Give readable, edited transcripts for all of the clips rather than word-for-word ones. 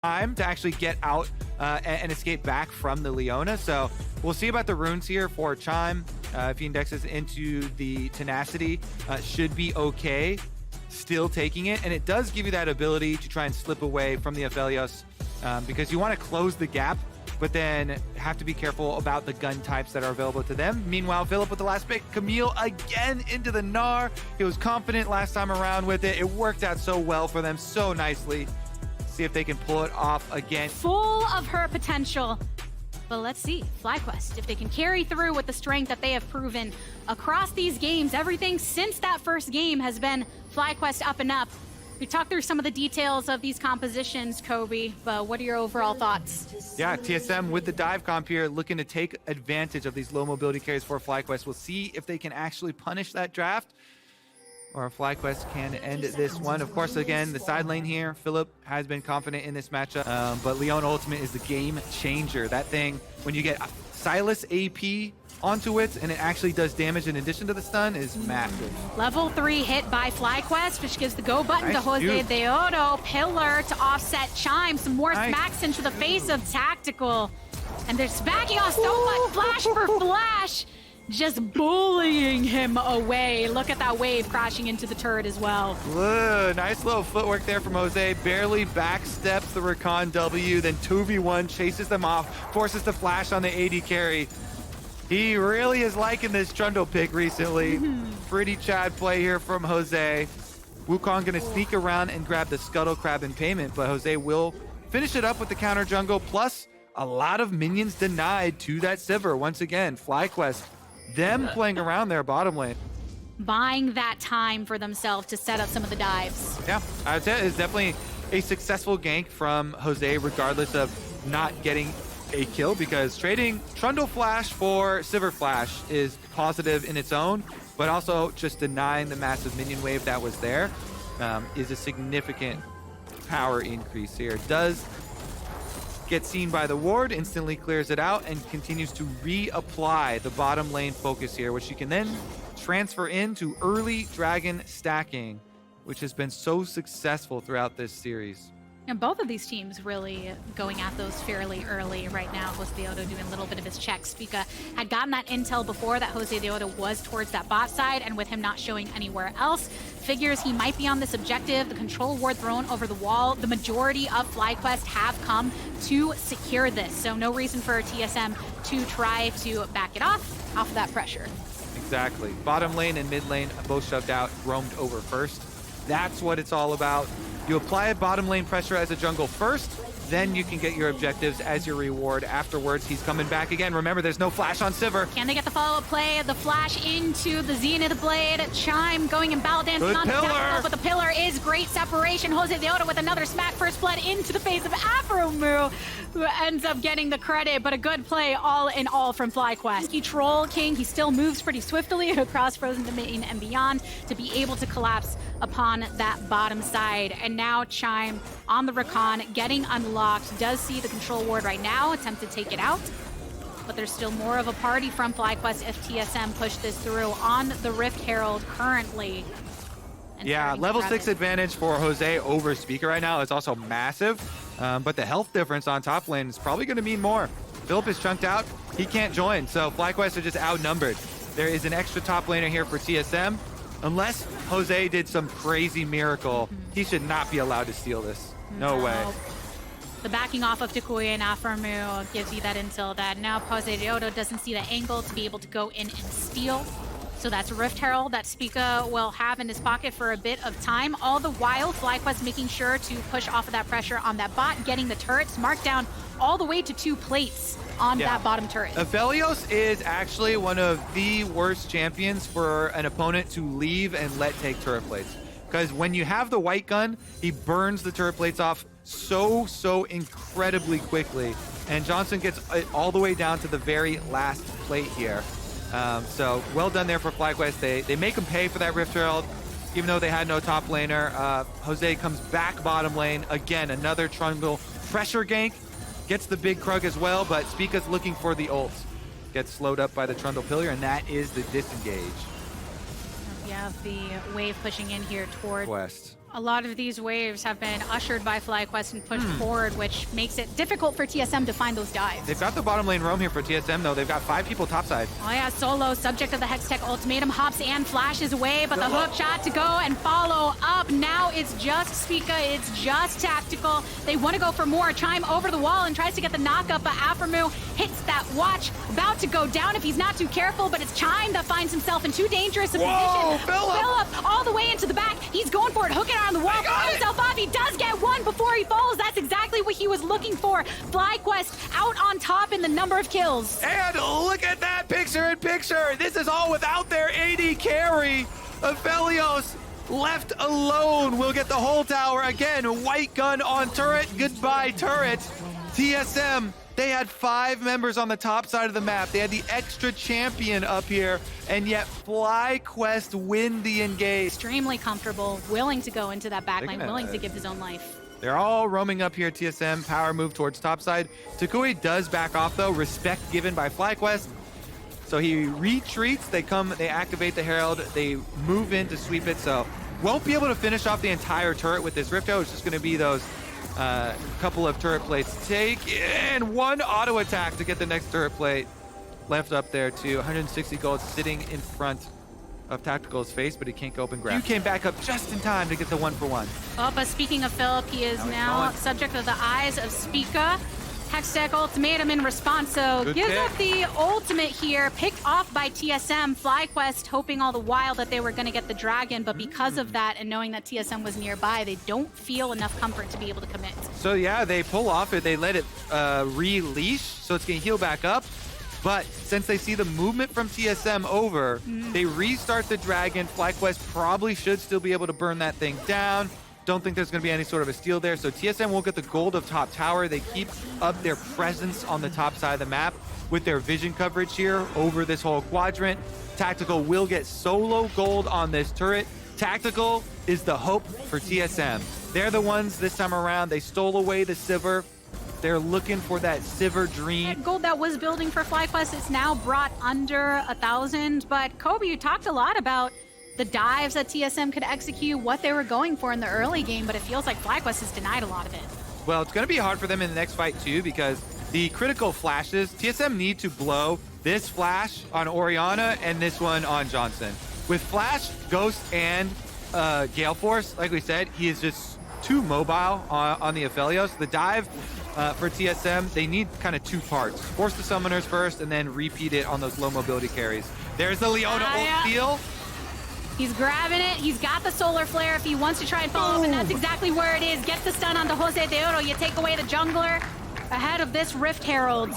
time to actually get out and escape back from the Leona. So we'll see about the runes here for Chime. If he indexes into the tenacity, should be okay. Still taking it, and it does give you that ability to try and slip away from the Aphelios because you want to close the gap, but then have to be careful about the gun types that are available to them. Meanwhile, Philip with the last pick, Camille again into the Gnar. He was confident last time around with it. It worked out so well for them, so nicely. See if they can pull it off again. Full of her potential. But let's see, FlyQuest, if they can carry through with the strength that they have proven across these games. Everything since that first game has been FlyQuest up and up. We talked through some of the details of these compositions, Kobe, but what are your overall thoughts? Yeah, TSM with the dive comp here, looking to take advantage of these low mobility carries for FlyQuest. We'll see if they can actually punish that draft, or FlyQuest can end this one. Of course, again, the side lane here, Philip has been confident in this matchup, but Leon Ultimate is the game changer. That thing, when you get Silas AP onto it and it actually does damage in addition to the stun, is massive. Level 3 hit by FlyQuest, which gives the go button Nice to JOSEDEODO. Pillar to offset Chime. Some more smacks into the face of Tactical. And they're smacking off so much. Flash for flash. Just bullying him away. Look at that wave crashing into the turret as well. Whoa, nice little footwork there from Jose. Barely backsteps the Recon W, then 2v1 chases them off, forces the flash on the AD carry. He really is liking this Trundle pick recently. Pretty Chad play here from Jose. Wukong gonna sneak around and grab the Scuttle Crab in payment, but Jose will finish it up with the counter jungle, plus a lot of minions denied to that Sivir. Once again, FlyQuest, them playing around their bottom lane. Buying that time for themselves to set up some of the dives. Yeah, I would say it's definitely a successful gank from Jose, regardless of not getting a kill, because trading Trundle Flash for Sivir Flash is positive in its own, but also just denying the massive minion wave that was there is a significant power increase here. Does get seen by the ward, instantly clears it out, and continues to reapply the bottom lane focus here, which you can then transfer into early dragon stacking, which has been so successful throughout this series. And both of these teams really going at those fairly early right now. JOSEDEODO doing a little bit of his checks. Spica had gotten that intel before that JOSEDEODO was towards that bot side, and with him not showing anywhere else, figures he might be on this objective. The control ward thrown over the wall. The majority of FlyQuest have come to secure this, so no reason for TSM to try to back it off of that pressure. Exactly. Bottom lane and mid lane both shoved out, roamed over first. That's what it's all about. You apply bottom lane pressure as a jungle first, then you can get your objectives as your reward afterwards. He's coming back again. Remember, there's no flash on Sivir. Can they get the follow-up play? The flash into the Zenith Blade. Chime going and battle dancing on the Tactical, but the pillar is great separation. JOSEDEODO with another smack, first blood into the face of Afromu, who ends up getting the credit, but a good play all in all from FlyQuest. He Troll King, he still moves pretty swiftly across Frozen Domain and beyond to be able to collapse upon that bottom side. And now Chime on the Recon, getting unlocked, does see the control ward right now, attempt to take it out. But there's still more of a party from FlyQuest if TSM push this through on the Rift Herald currently. And yeah, level 6 advantage for Jose over Speaker right now is also massive. But the health difference on top lane is probably going to mean more. Philip is chunked out. He can't join, so FlyQuest are just outnumbered. There is an extra top laner here for TSM. Unless Jose did some crazy miracle, he should not be allowed to steal this. No way. The backing off of Takuya and Aframu gives you that intel that now JOSEDEODO doesn't see the angle to be able to go in and steal. So that's Rift Herald that Spica will have in his pocket for a bit of time. All the while, FlyQuest making sure to push off of that pressure on that bot, getting the turrets marked down all the way to 2 plates on that bottom turret. Aphelios is actually one of the worst champions for an opponent to leave and let take turret plates. Because when you have the white gun, he burns the turret plates off so incredibly quickly. And Johnson gets it all the way down to the very last plate here. So well done there for FlyQuest. They make him pay for that Rift Herald, even though they had no top laner. Jose comes back bottom lane. Again, another Trundle pressure gank. Gets the big Krug as well, but Spica's looking for the ult. Gets slowed up by the Trundle Pillar, and that is the disengage. We have the wave pushing in here toward West. A lot of these waves have been ushered by FlyQuest and pushed forward, which makes it difficult for TSM to find those dives. They've got the bottom lane roam here for TSM, though. They've got 5 people topside. Oh yeah, Solo, subject of the Hextech ultimatum, hops and flashes away, but the hook shot to go and follow up. Now it's just Spica, it's just Tactical. They want to go for more. Chime over the wall and tries to get the knockup, but Aphromoo hits that watch. About to go down if he's not too careful, but it's Chime that finds himself in too dangerous a position. Phillip all the way into the back. He's going for it, hooking on the wall. Pulls himself off. He does get one before he falls. That's exactly what he was looking for. FlyQuest out on top in the number of kills. And look at that picture-in-picture. This is all without their AD carry. Aphelios left alone will get the whole tower again. White gun on turret. Goodbye, turret. TSM, they had 5 members on the top side of the map. They had the extra champion up here, and yet FlyQuest win the engage. Extremely comfortable, willing to go into that backline, willing to give his own life. They're all roaming up here, TSM. Power move towards topside. Takui does back off, though. Respect given by FlyQuest. So he retreats. They activate the Herald. They move in to sweep it. So won't be able to finish off the entire turret with this Rift Arrow. It's just going to be those couple of turret plates take, and 1 auto attack to get the next turret plate left up there too. 160 gold sitting in front of Tactical's face, but he can't go up and grab. You came back up just in time to get the 1-for-1. Oh, but speaking of Philip, he is now subject of the eyes of Spica. Hextech ultimatum in response, so gives up the ultimate here, picked off by TSM. FlyQuest hoping all the while that they were going to get the dragon, but because of that and knowing that TSM was nearby, they don't feel enough comfort to be able to commit. So yeah, they pull off it, they let it releash, so it's going to heal back up. But since they see the movement from TSM over, they restart the dragon. FlyQuest probably should still be able to burn that thing down. Don't think there's going to be any sort of a steal there. So TSM will get the gold of top tower. They keep up their presence on the top side of the map with their vision coverage here over this whole quadrant. Tactical will get solo gold on this turret. Tactical is the hope for TSM. They're the ones this time around. They stole away the Sivir. They're looking for that Sivir dream. That gold that was building for FlyQuest is now brought under 1,000. But Kobe, you talked a lot about the dives that TSM could execute, what they were going for in the early game, but it feels like FlyQuest has denied a lot of it. Well, it's going to be hard for them in the next fight too, because the critical flashes, TSM need to blow this flash on Orianna and this one on Johnson. With Flash, Ghost, and Gale Force, like we said, he is just too mobile on the Aphelios. The dive for TSM, they need kind of 2 parts. Force the summoners first and then repeat it on those low mobility carries. There's the Leona ult steal. He's grabbing it. He's got the solar flare if he wants to try and follow up, and that's exactly where it is. Gets the stun onto JOSEDEODO. You take away the jungler ahead of this Rift Herald.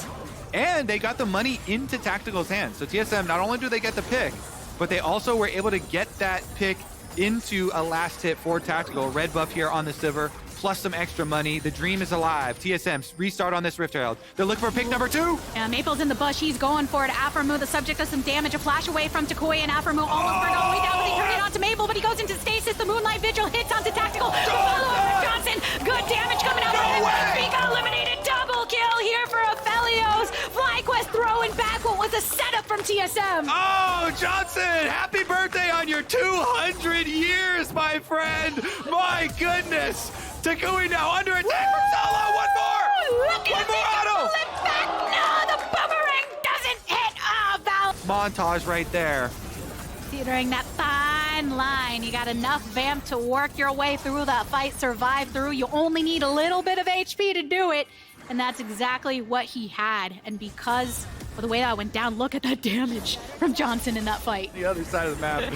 And they got the money into Tactical's hands. So TSM, not only do they get the pick, but they also were able to get that pick into a last hit for Tactical. Red buff here on the Sivir, plus some extra money. The dream is alive. TSM, restart on this Rift Herald. They're looking for pick number 2. Yeah, Maple's in the bush. He's going for it. Aphromoo, the subject of some damage. A flash away from Takui, and Aphromoo almost burned all the way down, but he turned it onto Maple, but he goes into stasis. The Moonlight Vigil hits onto Tactical. The follow-up from Johnson. Good damage coming out of him. Spica eliminated. Double kill here for Aphelios. FlyQuest throwing back what was a setup from TSM. Oh, Johnson, happy birthday on your 200 years, my friend. My goodness. Takui now under attack from Solo. One more. Look at the auto. flip back. No, the boomerang doesn't hit. Ah, Val. Montage right there. Teetering that fine line. You got enough vamp to work your way through that fight, survive through. You only need a little bit of HP to do it. And that's exactly what he had. And because of the way that went down, look at that damage from Johnson in that fight. The other side of the map.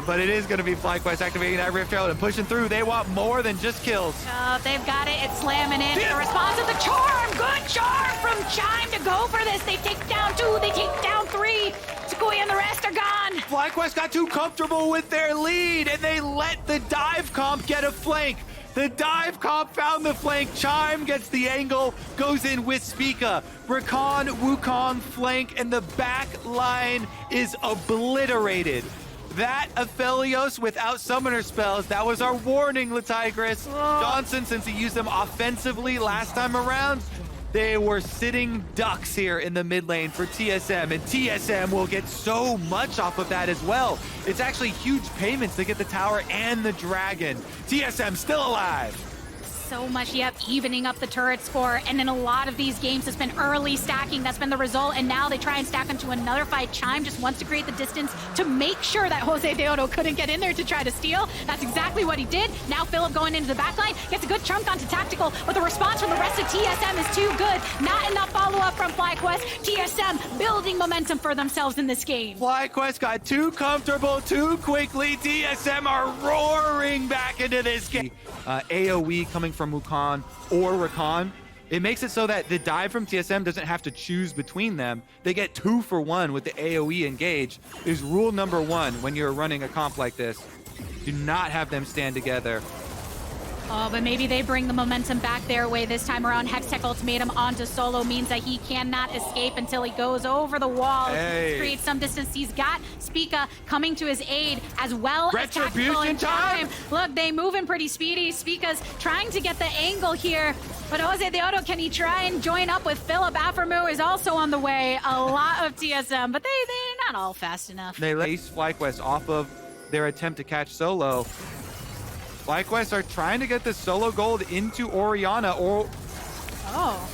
But it is going to be FlyQuest activating that Rift Herald and pushing through. They want more than just kills. They've got it. It's slamming in. The response of the charm. Good charm from Chime to go for this. They take down 2. They take down 3. Takui and the rest are gone. FlyQuest got too comfortable with their lead, and they let the dive comp get a flank. The dive comp found the flank. Chime gets the angle, goes in with Spica. Rakan, Wukong flank, and the back line is obliterated. That Aphelios without summoner spells, that was our warning, Latigris. Johnson, since he used them offensively last time around, They were sitting ducks here in the mid lane for TSM, and TSM will get so much off of that as well. It's actually huge payments to get the tower and the dragon. TSM still alive. So much, yep, evening up the turret score, and in a lot of these games, it's been early stacking. That's been the result, and now they try and stack into another fight. Chime just wants to create the distance to make sure that JOSEDEODO couldn't get in there to try to steal. That's exactly what he did. Now Philip going into the backline, gets a good chunk onto Tactical, but the response from the rest of TSM is too good. Not enough follow-up from FlyQuest. TSM building momentum for themselves in this game. FlyQuest got too comfortable too quickly. TSM are roaring back into this game. AoE coming from Wukong or Rakan, it makes it so that the dive from TSM doesn't have to choose between them. They get 2 for 1 with the AoE engage. Is rule number 1 when you're running a comp like this. Do not have them stand together. Oh, but maybe they bring the momentum back their way this time around. Hextech Ultimatum onto Solo means that he cannot escape until he goes over the wall. Hey. Creates some distance. He's got Spica coming to his aid as well as Tactical in time. Look, they move in pretty speedy. Spica's trying to get the angle here, but JOSEDEODO, can he try and join up with Philip? Aphromoo is also on the way. A lot of TSM, but they're not all fast enough. They lace FlyQuest off of their attempt to catch Solo. FlyQuest are trying to get the Solo gold into Orianna or... Oh.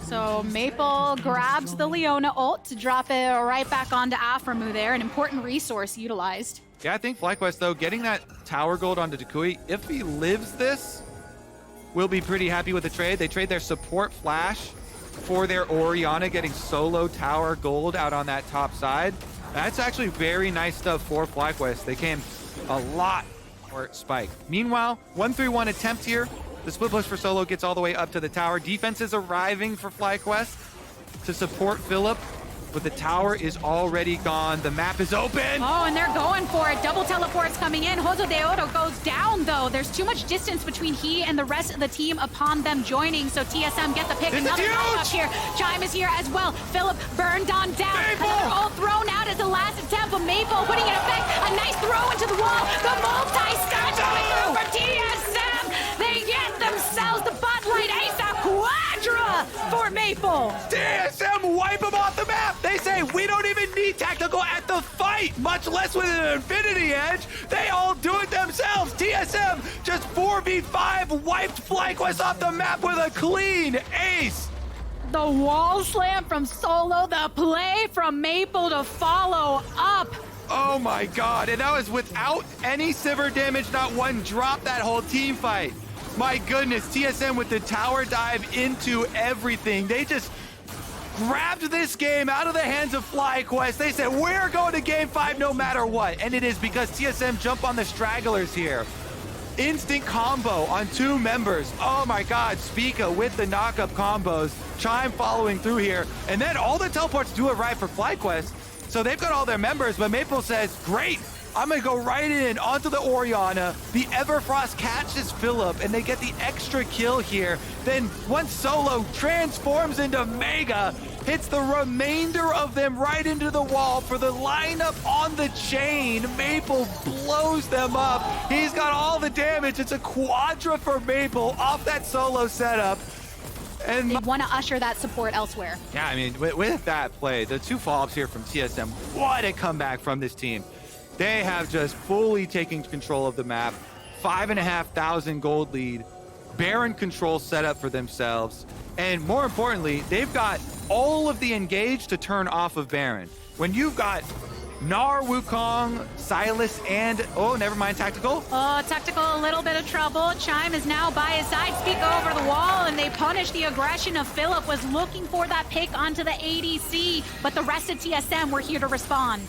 So Maple grabs the Leona ult to drop it right back onto Aphromoo there. An important resource utilized. Yeah, I think FlyQuest, though, getting that tower gold onto Dakui, if he lives this, will be pretty happy with the trade. They trade their support flash for their Orianna, getting Solo tower gold out on that top side. That's actually very nice stuff for FlyQuest. They came a lot for Spike. Meanwhile, 1-3-1 attempt here. The split push for Solo gets all the way up to the tower. Defense is arriving for FlyQuest to support Philip, but the tower is already gone. The map is open. Oh, and they're going for it. Double teleports coming in. JOSEDEODO goes down, though. There's too much distance between he and the rest of the team upon them joining, so TSM get the pick. This Another is huge! up here. Chime is here as well. Philip burned on down. Maple! Another ult thrown out as the last attempt, but Maple putting in effect. A nice throw into the wall. The multi-stab coming through for TSM. They get themselves the Botlight Ace Quadra for Maple. TSM wipe them off the map. They say we don't even need Tactical at the fight, much less with an Infinity Edge. They all do it themselves. TSM just 4v5 wiped FlyQuest off the map with a clean ace. The wall slam from Solo, the play from Maple to follow up. Oh my god, and that was without any Sivir damage, not one drop that whole team fight. My goodness, TSM with the tower dive into everything. They just grabbed this game out of the hands of FlyQuest. They said, we're going to game 5 no matter what. And it is because TSM jump on the stragglers here. Instant combo on 2 members. Oh my god, Spica with the knock-up combos. Chime following through here. And then all the teleports do arrive for FlyQuest. So they've got all their members, but Maple says, great, I'm gonna go right in onto the Orianna. The Everfrost catches Philip, and they get the extra kill here. Then once Solo transforms into Mega, hits the remainder of them right into the wall for the lineup on the chain. Maple blows them up. He's got all the damage. It's a quadra for Maple off that Solo setup. And they want to usher that support elsewhere. Yeah, I mean, with that play, the 2 follow-ups here from TSM, what a comeback from this team. They have just fully taken control of the map. 5,500 gold lead. Baron control set up for themselves. And more importantly, they've got all of the engage to turn off of Baron. When you've got Gnar, Wukong, Sylas, and, oh, never mind, Tactical. Oh, Tactical, a little bit of trouble. Chime is now by his side. Speak over the wall, and they punish the aggression of Philip. Was looking for that pick onto the ADC, but the rest of TSM were here to respond.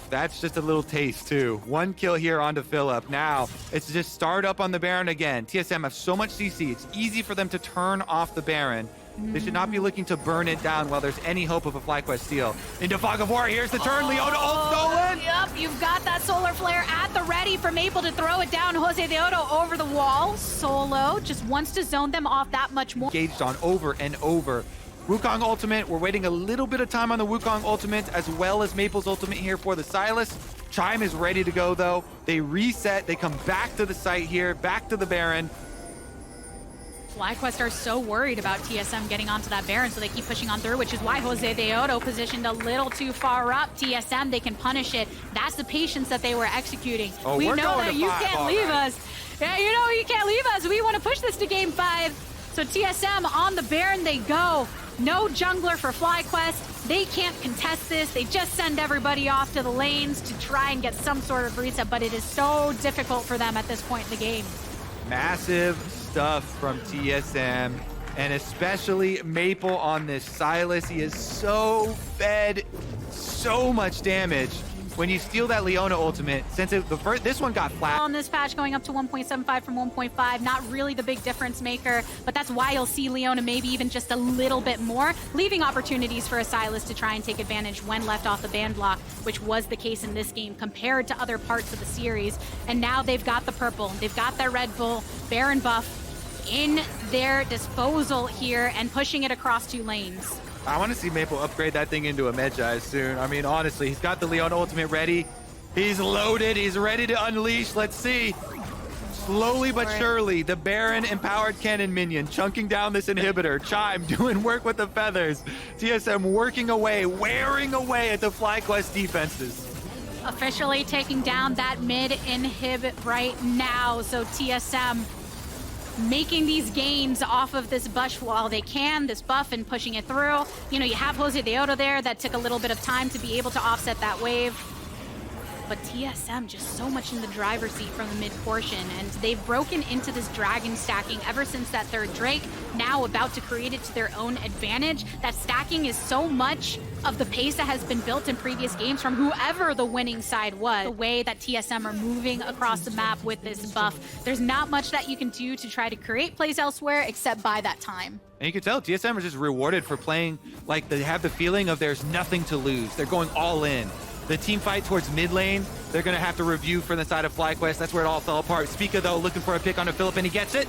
That's just a little taste, too. 1 kill here onto Philip. Now, it's just start up on the Baron again. TSM have so much CC. It's easy for them to turn off the Baron. They should not be looking to burn it down while there's any hope of a FlyQuest steal. Into Fog of War, here's the turn. Leona ult stolen. Yep, you've got that solar flare at the ready for Maple to throw it down. JOSEDEODO over the wall. Solo just wants to zone them off that much more. Engaged on over and over. Wukong ultimate, we're waiting a little bit of time on the Wukong ultimate as well as Maple's ultimate here for the Sylas. Chime is ready to go though. They reset, they come back to the site here, back to the Baron. FlyQuest are so worried about TSM getting onto that Baron, so they keep pushing on through, which is why JOSEDEODO positioned a little too far up. TSM, they can punish it. That's the patience that they were executing. Oh, we we're know going that to you 5 can't leave already. us. Yeah, you know you can't leave us. We want to push this to game 5. So TSM on the Baron they go. No jungler for FlyQuest. They can't contest this. They just send everybody off to the lanes to try and get some sort of reset, but it is so difficult for them at this point in the game. Massive stuff from TSM, and especially Maple on this Sylas. He is so fed so much damage. When you steal that Leona ultimate, since this one got flat. On this patch going up to 1.75 from 1.5, not really the big difference maker, but that's why you'll see Leona maybe even just a little bit more, leaving opportunities for a Sylas to try and take advantage when left off the ban block, which was the case in this game compared to other parts of the series. And now they've got the purple, they've got their Red Bull Baron buff in their disposal here and pushing it across 2 lanes. I want to see Maple upgrade that thing into a Medjai soon. I mean, honestly, he's got the Leona ultimate ready. He's loaded. He's ready to unleash. Let's see. Slowly but surely, the Baron empowered cannon minion chunking down this inhibitor. Chime doing work with the feathers. TSM working away, wearing away at the FlyQuest defenses. Officially taking down that mid inhib right now. So TSM making these gains off of this buff while they can, this buff, and pushing it through. You know, you have JOSEDEODO there that took a little bit of time to be able to offset that wave. But TSM just so much in the driver's seat from the mid portion, and they've broken into this dragon stacking ever since that 3rd Drake, now about to create it to their own advantage. That stacking is so much of the pace that has been built in previous games from whoever the winning side was. The way that TSM are moving across the map with this buff, there's not much that you can do to try to create plays elsewhere except buy that time. And you can tell TSM are just rewarded for playing like they have the feeling of there's nothing to lose. They're going all in. The team fight towards mid lane, they're going to have to review from the side of FlyQuest. That's where it all fell apart. Spica, though, looking for a pick on a Philip, and he gets it.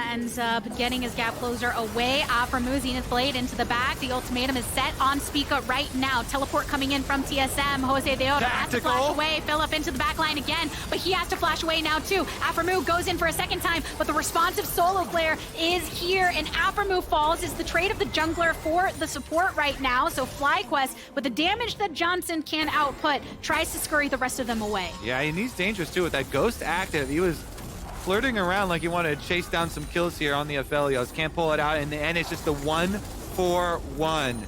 Ends up getting his gap closer away. Aframu, Zenith Blade into the back. The ultimatum is set on Spica right now. Teleport coming in from TSM. JOSEDEODO has to flash away. Philip into the back line again, but he has to flash away now too. Aframu goes in for a second time, but the responsive solo player is here, and Aframu falls. Is the trade of the jungler for the support right now. So FlyQuest, with the damage that Johnson can output, tries to scurry the rest of them away. Yeah, and he's dangerous too with that Ghost active. He was flirting around like he wanted to chase down some kills here on the Aphelios. Can't pull it out. In the end, it's just a 1-for-1.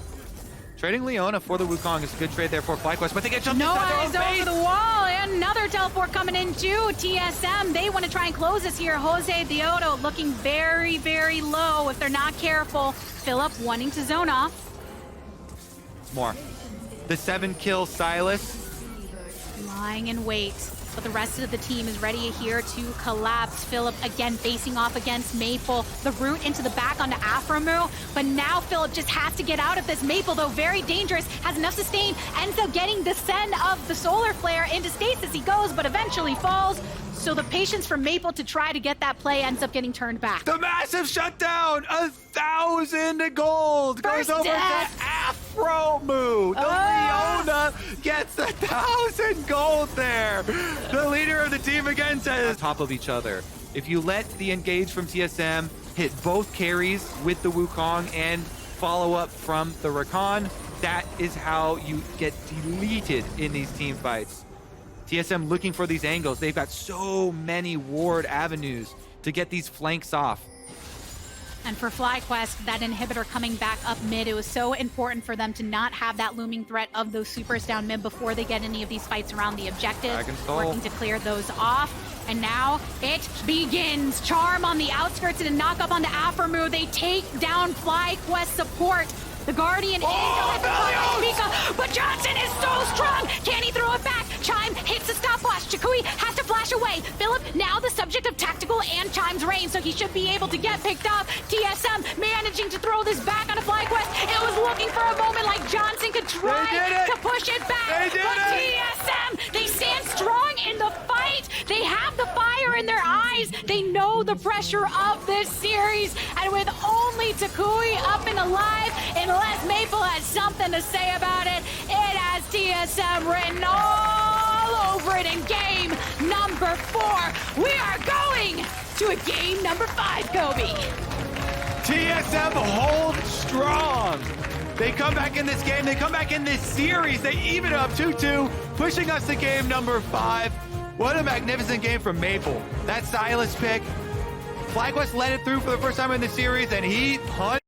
Trading Leona for the Wukong is a good trade there for FlyQuest, but they get jumped eyes over the wall. And another teleport coming in too. TSM, they want to try and close this here. JOSEDEODO looking very, very low if they're not careful. Philip wanting to zone off. More. The 7-kill Sylas. Lying in wait. But the rest of the team is ready here to collapse. Philip again facing off against Maple. The route into the back onto Aframu. But now Philip just has to get out of this. Maple, though very dangerous, has enough sustain. Ends up getting the send of the Solar Flare into stasis. He goes, but eventually falls. So the patience for Maple to try to get that play ends up getting turned back. The massive shutdown! 1,000 gold First goes over death. to Aframu. The Leona gets 1,000 gold there. The leader of the team again says, on top of each other. If you let the engage from TSM hit both carries with the Wukong and follow up from the Rakan, that is how you get deleted in these team fights. TSM looking for these angles. They've got so many ward avenues to get these flanks off. And for FlyQuest, that inhibitor coming back up mid, it was so important for them to not have that looming threat of those supers down mid before they get any of these fights around the objectives, working to clear those off. And now it begins. Charm on the outskirts and a knock up onto Aframu. They take down FlyQuest support. The Guardian is going to Spica, but Johnson is so strong. Can he throw it back? Chime hits the stopwatch. Chikui has to flash away. Philip now the subject of tactical and Chime's reign, so he should be able to get picked up. TSM managing to throw this back onto FlyQuest. It was looking for a moment like Johnson could try to push it back. But TSM, they stand strong in the fight. They have the fire in their eyes. They know the pressure of this series. And with only Takui up and alive, unless Maple has something to say about it, it has TSM written all over it in game number 4. We are going to a game number 5, Kobe. TSM hold strong. They come back in this game. They come back in this series. They even up 2-2, pushing us to game number 5. What a magnificent game from Maple. That Silas pick. FlyQuest led it through for the first time in the series, and he punched.